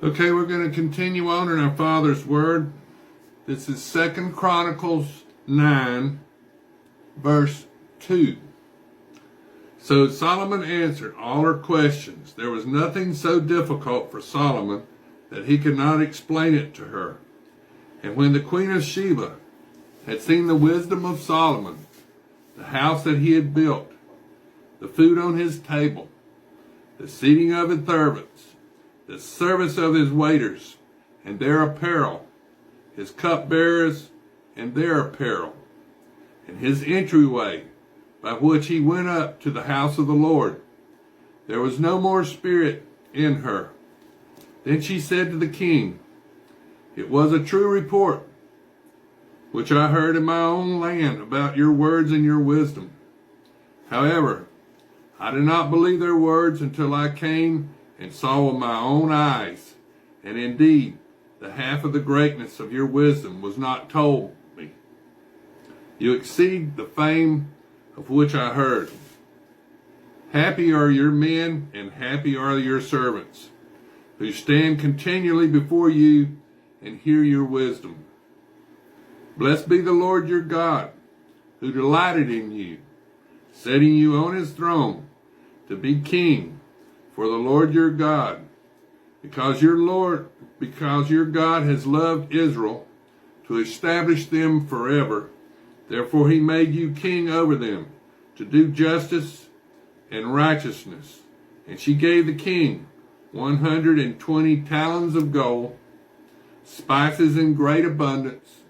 Okay, we're going to continue on in our Father's Word. This is 2 Chronicles 9, verse 2. So Solomon answered all her questions. There was nothing so difficult for Solomon that he could not explain it to her. And when the Queen of Sheba had seen the wisdom of Solomon, the house that he had built, the food on his table, the seating of his servants, the service of his waiters, and their apparel, his cupbearers and their apparel, and his entryway by which he went up to the house of the Lord, there was no more spirit in her. Then she said to the king, "It was a true report which I heard in my own land about your words and your wisdom. However, I did not believe their words until I came and saw with my own eyes, and indeed, the half of the greatness of your wisdom was not told me. You exceed the fame of which I heard. Happy are your men, and happy are your servants, who stand continually before you and hear your wisdom. Blessed be the Lord your God, who delighted in you, setting you on his throne to be king for the Lord your God, because your God has loved Israel to establish them forever. Therefore he made you king over them to do justice and righteousness. And she gave the king 120 talents of gold, spices in great abundance,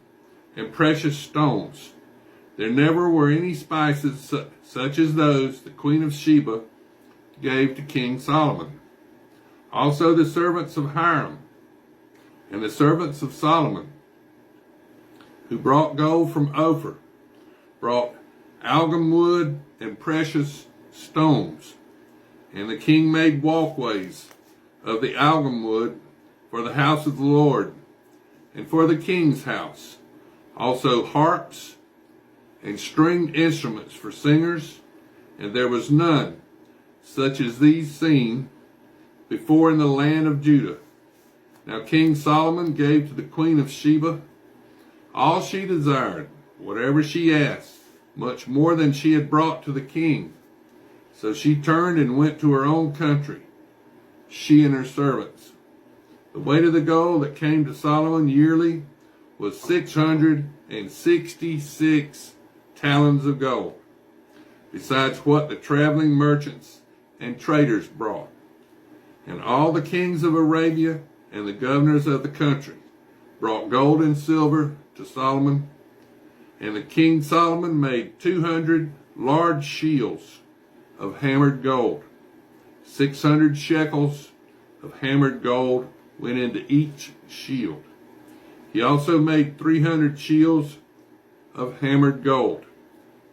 and precious stones. There never were any spices such as those the Queen of Sheba gave to King Solomon. Also the servants of Hiram and the servants of Solomon, who brought gold from Ophir, brought algum wood and precious stones. And the king made walkways of the algum wood for the house of the Lord and for the king's house. Also harps and stringed instruments for singers, and there was none such as these seen before in the land of Judah. Now King Solomon gave to the Queen of Sheba all she desired, whatever she asked, much more than she had brought to the king. So she turned and went to her own country, she and her servants. The weight of the gold that came to Solomon yearly was 666 talents of gold, besides what the traveling merchants and traders brought. And all the kings of Arabia and the governors of the country brought gold and silver to Solomon. And the king Solomon made 200 large shields of hammered gold. 600 shekels of hammered gold went into each shield. He also made 300 shields of hammered gold.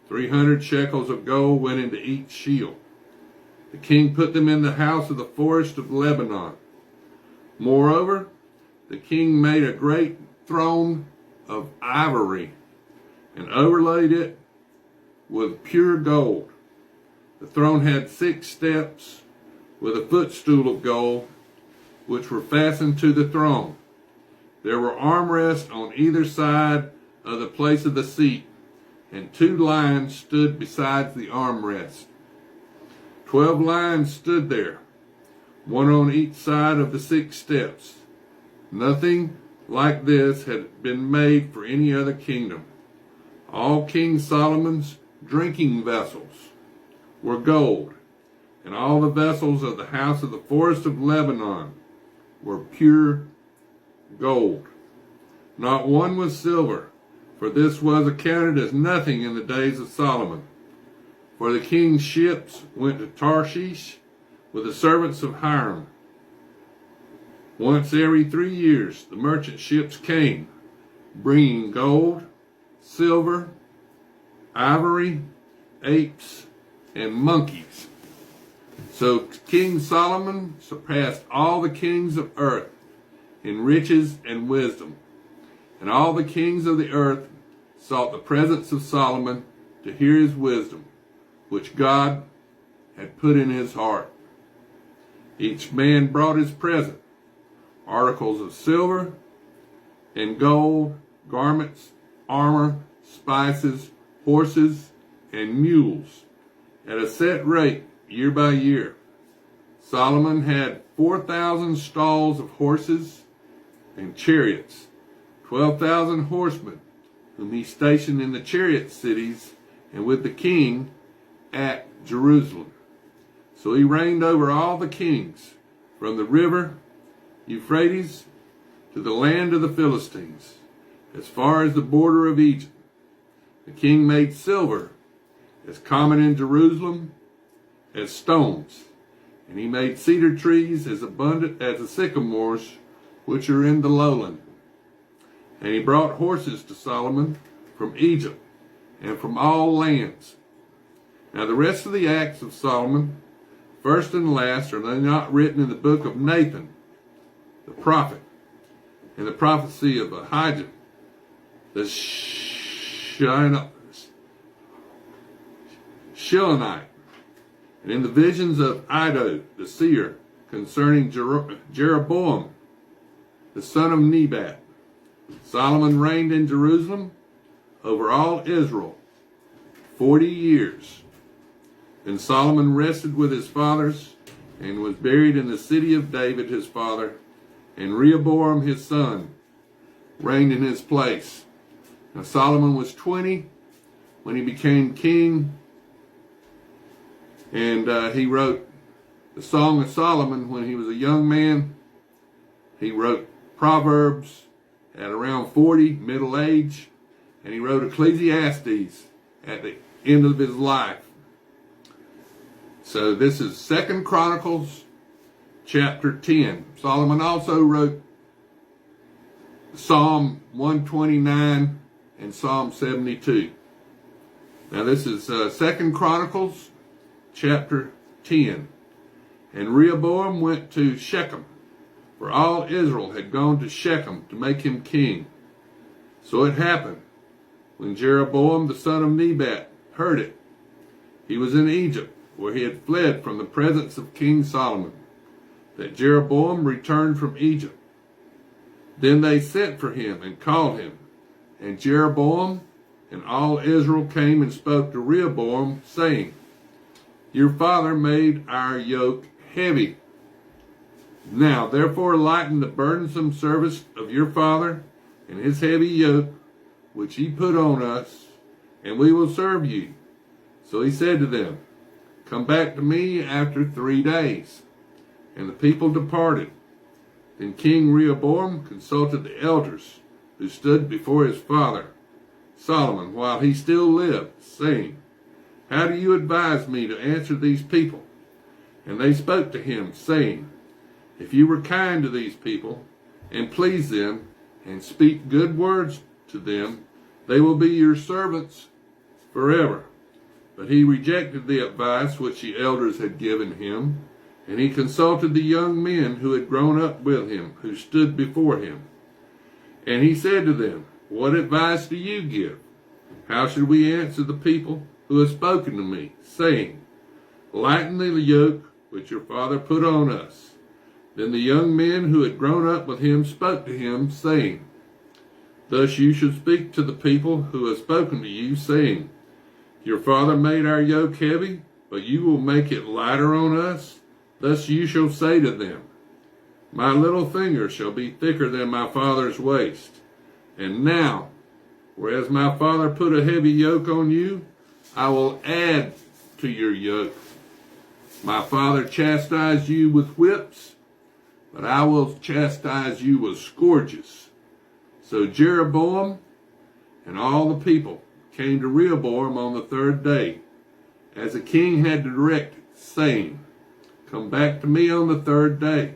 300 shekels of gold went into each shield. The king put them in the house of the forest of Lebanon. Moreover, the king made a great throne of ivory and overlaid it with pure gold. The throne had 6 steps with a footstool of gold, which were fastened to the throne. There were armrests on either side of the place of the seat, and 2 lions stood besides the armrest. 12 lions stood there, one on each side of the 6 steps. Nothing like this had been made for any other kingdom. All King Solomon's drinking vessels were gold, and all the vessels of the house of the forest of Lebanon were pure gold. Not one was silver, for this was accounted as nothing in the days of Solomon. For the king's ships went to Tarshish with the servants of Hiram. Once every 3 years the merchant ships came, bringing gold, silver, ivory, apes, and monkeys. So King Solomon surpassed all the kings of earth in riches and wisdom. And all the kings of the earth sought the presence of Solomon to hear his wisdom, which God had put in his heart. Each man brought his present, articles of silver and gold, garments, armor, spices, horses, and mules, at a set rate year by year. Solomon had 4,000 stalls of horses and chariots, 12,000 horsemen, whom he stationed in the chariot cities and with the king at Jerusalem. So he reigned over all the kings, from the river Euphrates to the land of the Philistines, as far as the border of Egypt. The king made silver as common in Jerusalem as stones, and he made cedar trees as abundant as the sycamores which are in the lowland. And he brought horses to Solomon from Egypt and from all lands. Now the rest of the acts of Solomon, first and last, are they not written in the book of Nathan, the prophet, and the prophecy of Ahijah, the Shilonite, and in the visions of Iddo, the seer, concerning Jeroboam, the son of Nebat. Solomon reigned in Jerusalem over all Israel 40 years. Then Solomon rested with his fathers and was buried in the city of David his father, and Rehoboam his son reigned in his place. Now Solomon was 20 when he became king, and he wrote the Song of Solomon when he was a young man. He wrote Proverbs at around 40, middle age, and he wrote Ecclesiastes at the end of his life. So this is 2 Chronicles chapter 10. Solomon also wrote Psalm 129 and Psalm 72. Now this is 2 Chronicles chapter 10. And Rehoboam went to Shechem, for all Israel had gone to Shechem to make him king. So it happened, when Jeroboam the son of Nebat heard it, he was in Egypt, where he had fled from the presence of King Solomon, that Jeroboam returned from Egypt. Then they sent for him and called him, and Jeroboam and all Israel came and spoke to Rehoboam, saying, Your father made our yoke heavy. Now therefore lighten the burdensome service of your father and his heavy yoke, which he put on us, and we will serve you. So he said to them, Come back to me after 3 days. And the people departed. Then King Rehoboam consulted the elders who stood before his father Solomon while he still lived, saying, How do you advise me to answer these people? And they spoke to him, saying, If you were kind to these people, and please them, and speak good words to them, they will be your servants forever. But he rejected the advice which the elders had given him, and he consulted the young men who had grown up with him, who stood before him. And he said to them, What advice do you give? How should we answer the people who have spoken to me, saying, Lighten the yoke which your father put on us? Then the young men who had grown up with him spoke to him, saying, Thus you should speak to the people who have spoken to you, saying, Your father made our yoke heavy, but you will make it lighter on us. Thus you shall say to them, My little finger shall be thicker than my father's waist. And now, whereas my father put a heavy yoke on you, I will add to your yoke. My father chastised you with whips, but I will chastise you with scourges. So Jeroboam and all the people came to Rehoboam on the 3rd day, as the king had directed, saying, Come back to me on the 3rd day.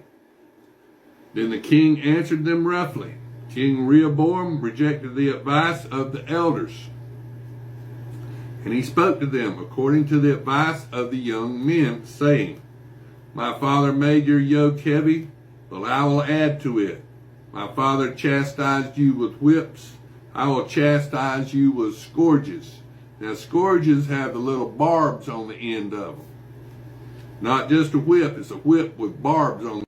Then the king answered them roughly. King Rehoboam rejected the advice of the elders, and he spoke to them according to the advice of the young men, saying, My father made your yoke heavy, but I will add to it. My father chastised you with whips, I will chastise you with scourges. Now scourges have the little barbs on the end of them. Not just a whip, it's a whip with barbs on